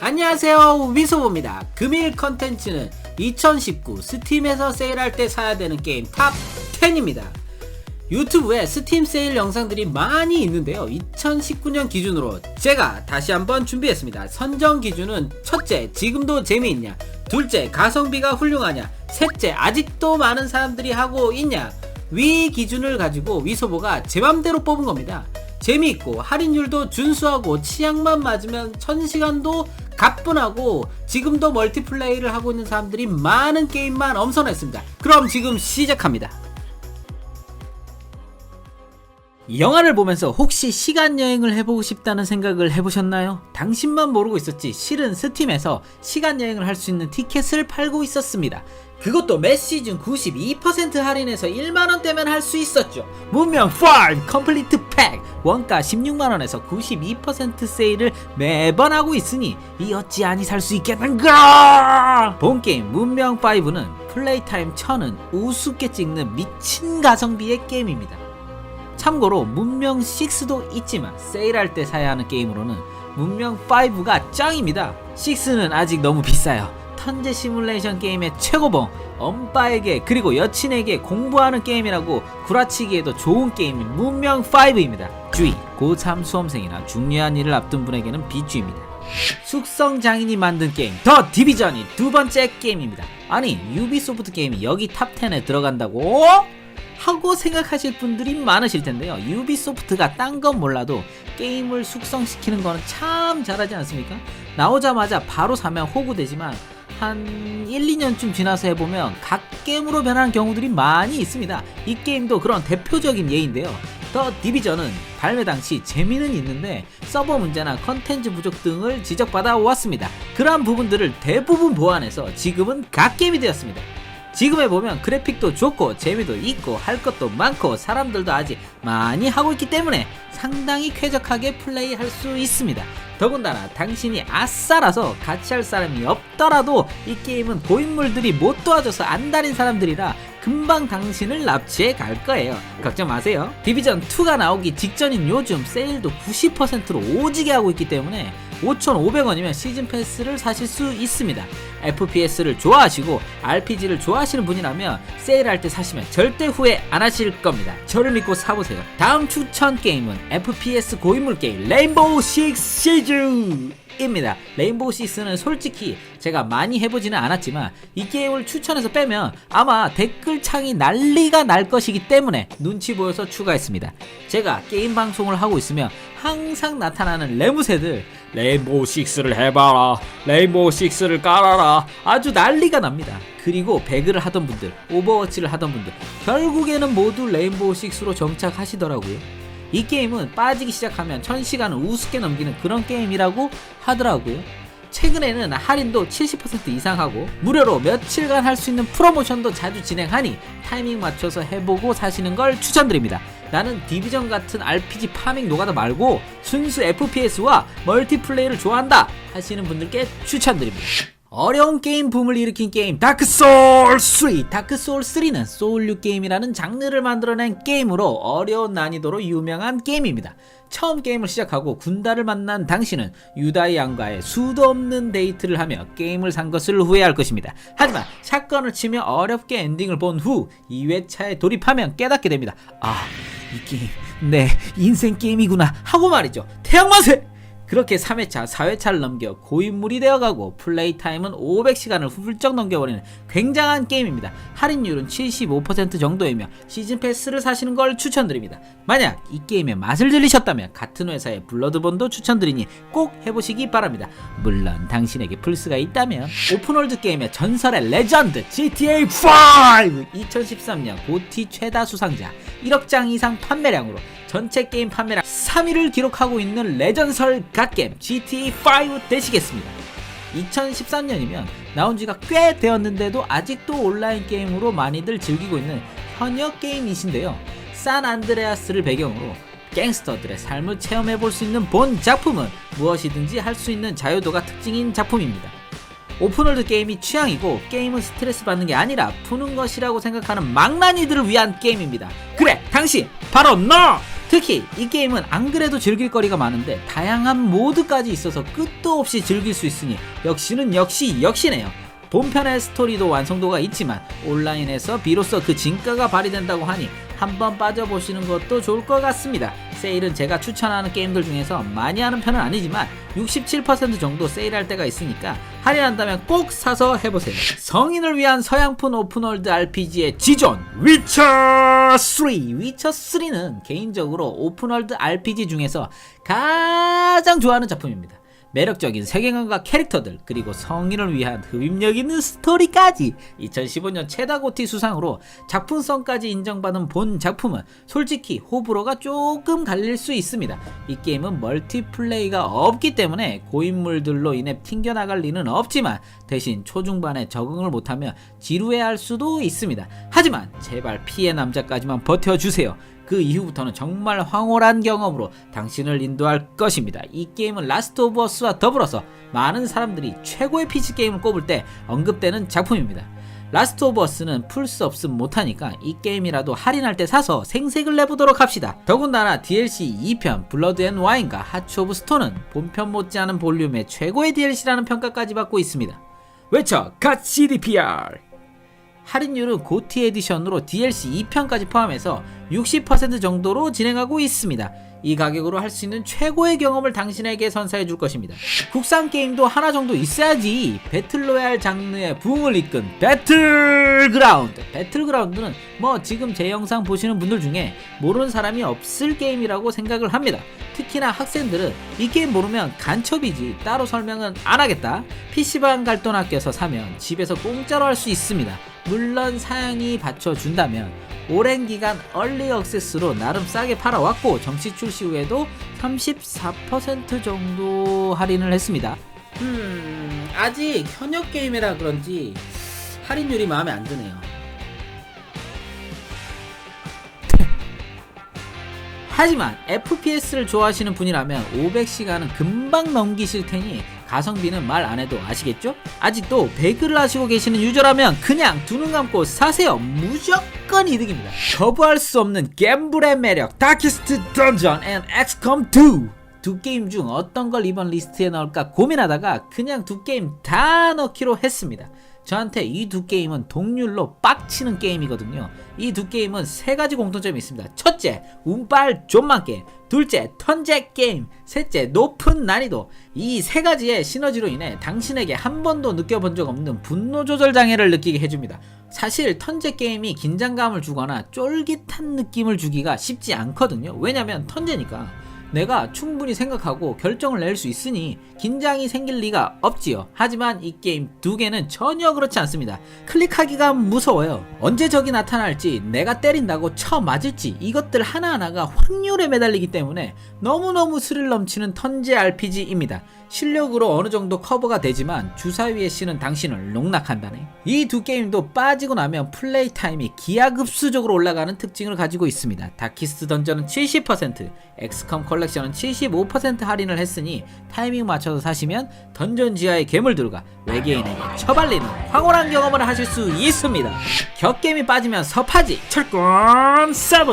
안녕하세요, 위소보입니다. 금일 컨텐츠는 2019 스팀에서 세일할 때 사야 되는 게임 탑 10입니다. 유튜브에 스팀 세일 영상들이 많이 있는데요, 2019년 기준으로 제가 다시 한번 준비했습니다. 선정 기준은 첫째, 지금도 재미있냐, 둘째, 가성비가 훌륭하냐, 셋째, 아직도 많은 사람들이 하고 있냐, 위 기준을 가지고 위소보가 제 맘대로 뽑은 겁니다. 재미있고 할인율도 준수하고 취향만 맞으면 1000시간도 가뿐하고 지금도 멀티플레이를 하고 있는 사람들이 많은 게임만 엄선했습니다. 그럼 지금 시작합니다. 영화를 보면서 혹시 시간여행을 해보고 싶다는 생각을 해보셨나요? 당신만 모르고 있었지, 실은 스팀에서 시간여행을 할 수 있는 티켓을 팔고 있었습니다. 그것도 매 시즌 92% 할인해서 1만원대면 할 수 있었죠. 문명 5 컴플리트 팩 원가 16만원에서 92% 세일을 매번 하고 있으니 이 어찌하니 살 수 있겠는가. 본게임 문명 5는 플레이타임 1000은 우습게 찍는 미친 가성비의 게임입니다. 참고로 문명 6도 있지만 세일할 때 사야 하는 게임으로는 문명 5가 짱입니다. 6는 아직 너무 비싸요. 턴제 시뮬레이션 게임의 최고봉, 엄빠에게 그리고 여친에게 공부하는 게임이라고 구라치기에도 좋은 게임인 문명 5입니다. 주의, 고3 수험생이나 중요한 일을 앞둔 분에게는 비추입니다. 숙성 장인이 만든 게임 더 디비전이 두 번째 게임입니다. 아니, 유비소프트 게임이 여기 탑 10에 들어간다고? 하고 생각하실 분들이 많으실 텐데요, 유비소프트가 딴 건 몰라도 게임을 숙성시키는 거는 참 잘하지 않습니까? 나오자마자 바로 사면 호구되지만 한 1, 2년쯤 지나서 해보면 갓게임으로 변하는 경우들이 많이 있습니다. 이 게임도 그런 대표적인 예인데요. 더 디비전은 발매 당시 재미는 있는데 서버 문제나 컨텐츠 부족 등을 지적받아 왔습니다. 그러한 부분들을 대부분 보완해서 지금은 갓게임이 되었습니다. 지금 해보면 그래픽도 좋고 재미도 있고 할 것도 많고 사람들도 아직 많이 하고 있기 때문에 상당히 쾌적하게 플레이할 수 있습니다. 더군다나 당신이 아싸라서 같이 할 사람이 없더라도 이 게임은 고인물들이 못 도와줘서 안달인 사람들이라 금방 당신을 납치해 갈 거예요. 걱정 마세요. 디비전2가 나오기 직전인 요즘 세일도 90%로 오지게 하고 있기 때문에 5,500원이면 시즌 패스를 사실 수 있습니다. FPS를 좋아하시고 RPG를 좋아하시는 분이라면 세일할 때 사시면 절대 후회 안 하실 겁니다. 저를 믿고 사보세요. 다음 추천 게임은 FPS 고인물 게임 레인보우 식스 시즈입니다. 레인보우 식스는 솔직히 제가 많이 해보지는 않았지만 이 게임을 추천해서 빼면 아마 댓글창이 난리가 날 것이기 때문에 눈치 보여서 추가했습니다. 제가 게임 방송을 하고 있으면 항상 나타나는 레무새들, 레인보우 식스를 해봐라, 레인보우 식스를 깔아라, 아주 난리가 납니다. 그리고 배그를 하던 분들, 오버워치를 하던 분들 결국에는 모두 레인보우 식스로 정착하시더라고요. 이 게임은 빠지기 시작하면 1000시간을 우습게 넘기는 그런 게임이라고 하더라고요. 최근에는 할인도 70% 이상 하고 무료로 며칠간 할 수 있는 프로모션도 자주 진행하니 타이밍 맞춰서 해보고 사시는 걸 추천드립니다. 나는 디비전 같은 RPG 파밍 노가다 말고 순수 FPS와 멀티플레이를 좋아한다 하시는 분들께 추천드립니다. 어려운 게임 붐을 일으킨 게임 다크소울3. 다크소울3는 소울류 게임이라는 장르를 만들어낸 게임으로 어려운 난이도로 유명한 게임입니다. 처음 게임을 시작하고 군다를 만난 당신은 유다의 양과의 수도 없는 데이트를 하며 게임을 산 것을 후회할 것입니다. 하지만 샷건을 치며 어렵게 엔딩을 본 후 2회차에 돌입하면 깨닫게 됩니다. 아, 이 게임 내 인생 게임이구나 하고 말이죠. 태양만세! 그렇게 3회차, 4회차를 넘겨 고인물이 되어가고 플레이 타임은 500시간을 훌쩍 넘겨버리는 굉장한 게임입니다. 할인율은 75% 정도이며 시즌 패스를 사시는 걸 추천드립니다. 만약 이 게임의 맛을 들리셨다면 같은 회사의 블러드본도 추천드리니 꼭 해보시기 바랍니다. 물론 당신에게 플스가 있다면. 오픈월드 게임의 전설의 레전드 GTA 5! 2013년 고티 최다 수상자, 1억 장 이상 판매량으로 전체 게임 판매량 3위를 기록하고 있는 레전설 갓게임 GTA5 되시겠습니다. 2013년이면 나온지가 꽤 되었는데도 아직도 온라인 게임으로 많이들 즐기고 있는 현역 게임이신데요, 산안드레아스를 배경으로 갱스터들의 삶을 체험해볼 수 있는 본 작품은 무엇이든지 할 수 있는 자유도가 특징인 작품입니다. 오픈월드 게임이 취향이고 게임은 스트레스 받는 게 아니라 푸는 것이라고 생각하는 망나니들을 위한 게임입니다. 그래, 당신 바로 너! 특히 이 게임은 안 그래도 즐길 거리가 많은데 다양한 모드까지 있어서 끝도 없이 즐길 수 있으니 역시는 역시네요. 본편의 스토리도 완성도가 있지만 온라인에서 비로소 그 진가가 발휘된다고 하니 한번 빠져보시는 것도 좋을 것 같습니다. 세일은 제가 추천하는 게임들 중에서 많이 하는 편은 아니지만 67% 정도 세일할 때가 있으니까 할인한다면 꼭 사서 해보세요. 성인을 위한 서양풍 오픈월드 RPG의 지존 위쳐3. 위쳐3는 개인적으로 오픈월드 RPG 중에서 가장 좋아하는 작품입니다. 매력적인 세계관과 캐릭터들, 그리고 성인을 위한 흡입력 있는 스토리까지 2015년 최다 고티 수상으로 작품성까지 인정받은 본 작품은 솔직히 호불호가 조금 갈릴 수 있습니다. 이 게임은 멀티플레이가 없기 때문에 고인물들로 인해 튕겨나갈 리는 없지만 대신 초중반에 적응을 못하면 지루해할 수도 있습니다. 하지만 제발 피해 남자까지만 버텨주세요. 그 이후부터는 정말 황홀한 경험으로 당신을 인도할 것입니다. 이 게임은 라스트 오브 어스와 더불어서 많은 사람들이 최고의 PC 게임을 꼽을 때 언급되는 작품입니다. 라스트 오브 어스는 풀스 없음 못하니까 이 게임이라도 할인할 때 사서 생색을 내보도록 합시다. 더군다나 DLC 2편 블러드 앤 와인과 하츠 오브 스톤은 본편 못지않은 볼륨의 최고의 DLC라는 평가까지 받고 있습니다. 외쳐 갓 CDPR! 할인율은 고티 에디션으로 DLC 2편까지 포함해서 60% 정도로 진행하고 있습니다. 이 가격으로 할 수 있는 최고의 경험을 당신에게 선사해 줄 것입니다. 국산 게임도 하나 정도 있어야지. 배틀로얄 장르의 부흥을 이끈 배틀그라운드. 배틀그라운드는 지금 제 영상 보시는 분들 중에 모르는 사람이 없을 게임이라고 생각을 합니다. 특히나 학생들은 이 게임 모르면 간첩이지 따로 설명은 안 하겠다. PC방 갈 돈 아껴서 사면 집에서 공짜로 할 수 있습니다. 물론 사양이 받쳐준다면 오랜 기간 얼리 액세스로 나름 싸게 팔아왔고 정식 출시 후에도 34% 정도 할인을 했습니다. 아직 현역 게임이라 그런지 할인율이 마음에 안 드네요. 하지만 FPS를 좋아하시는 분이라면 500시간은 금방 넘기실 테니 가성비는 말 안해도 아시겠죠? 아직도 배그를 하시고 계시는 유저라면 그냥 두 눈 감고 사세요. 무조건 이득입니다. 거부할 수 없는 갬블의 매력 다키스트 던전 앤 엑스컴 2. 두 게임 중 어떤 걸 이번 리스트에 넣을까 고민하다가 그냥 두 게임 다 넣기로 했습니다. 저한테 이 두 게임은 동률로 빡치는 게임이거든요. 이 두 게임은 세 가지 공통점이 있습니다. 첫째, 운빨 존만 게임. 둘째, 턴제 게임. 셋째, 높은 난이도. 이 세 가지의 시너지로 인해 당신에게 한 번도 느껴본 적 없는 분노 조절 장애를 느끼게 해줍니다. 사실 턴제 게임이 긴장감을 주거나 쫄깃한 느낌을 주기가 쉽지 않거든요. 왜냐면 턴제니까 내가 충분히 생각하고 결정을 낼 수 있으니 긴장이 생길 리가 없지요. 하지만 이 게임 두 개는 전혀 그렇지 않습니다. 클릭하기가 무서워요. 언제 적이 나타날지, 내가 때린다고 쳐맞을지 이것들 하나하나가 확률에 매달리기 때문에 너무너무 스릴 넘치는 턴제 RPG입니다. 실력으로 어느 정도 커버가 되지만 주사위에 씌는 당신을 농락한다네. 이 두 게임도 빠지고 나면 플레이 타임이 기하급수적으로 올라가는 특징을 가지고 있습니다. 다키스트 던전은 70%, 엑스컴 컬렉션은 75% 할인을 했으니 타이밍 맞춰서 사시면 던전 지하의 괴물들과 외계인에게 처발리는 황홀한 경험을 하실 수 있습니다. 격겜이 빠지면 섭하지. 철권 7.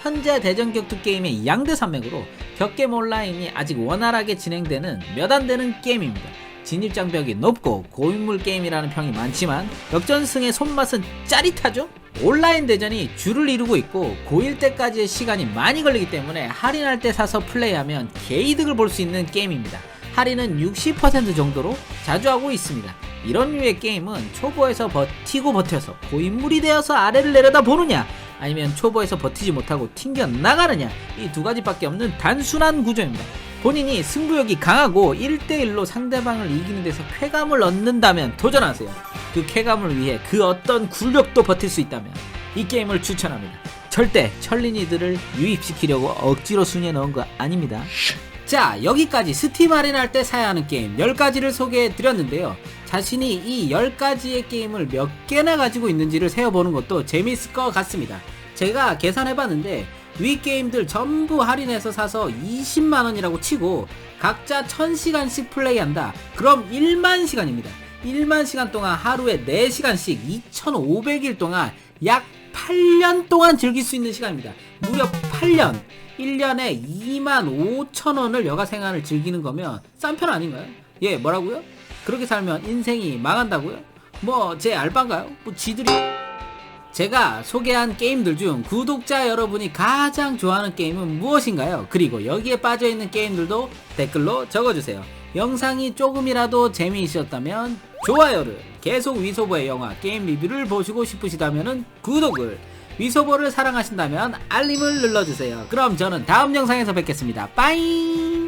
현재 대전 격투 게임의 양대 산맥으로 격겜 온라인이 아직 원활하게 진행되는 몇 안 되는 게임입니다. 진입장벽이 높고 고인물 게임이라는 평이 많지만 역전승의 손맛은 짜릿하죠? 온라인 대전이 줄을 이루고 있고 고1 때까지의 시간이 많이 걸리기 때문에 할인할 때 사서 플레이하면 개이득을 볼 수 있는 게임입니다. 할인은 60% 정도로 자주 하고 있습니다. 이런 류의 게임은 초보에서 버티고 버텨서 고인물이 되어서 아래를 내려다 보느냐, 아니면 초보에서 버티지 못하고 튕겨 나가느냐, 이 두 가지밖에 없는 단순한 구조입니다. 본인이 승부욕이 강하고 1대1로 상대방을 이기는 데서 쾌감을 얻는다면 도전하세요. 그 쾌감을 위해 그 어떤 굴욕도 버틸 수 있다면 이 게임을 추천합니다. 절대 천린이들을 유입시키려고 억지로 순위에 넣은 거 아닙니다. 자, 여기까지 스팀 할인할 때 사야 하는 게임 10가지를 소개해 드렸는데요. 자신이 이 10가지의 게임을 몇 개나 가지고 있는지를 세어보는 것도 재밌을 것 같습니다. 제가 계산해봤는데 위 게임들 전부 할인해서 사서 20만원이라고 치고 각자 1000시간씩 플레이한다. 그럼 1만 시간입니다. 1만 시간 동안 하루에 4시간씩 2500일 동안 약 8년 동안 즐길 수 있는 시간입니다. 무려 8년. 1년에 25,000원을 여가 생활을 즐기는 거면 싼 편 아닌가요? 예, 뭐라고요? 그렇게 살면 인생이 망한다고요? 뭐 제 알바인가요? 뭐 지들이. 제가 소개한 게임들 중 구독자 여러분이 가장 좋아하는 게임은 무엇인가요? 그리고 여기에 빠져있는 게임들도 댓글로 적어주세요. 영상이 조금이라도 재미있었다면 좋아요를, 계속 위소보의 영화 게임 리뷰를 보시고 싶으시다면 구독을, 위소보를 사랑하신다면 알림을 눌러주세요. 그럼 저는 다음 영상에서 뵙겠습니다. 빠잉.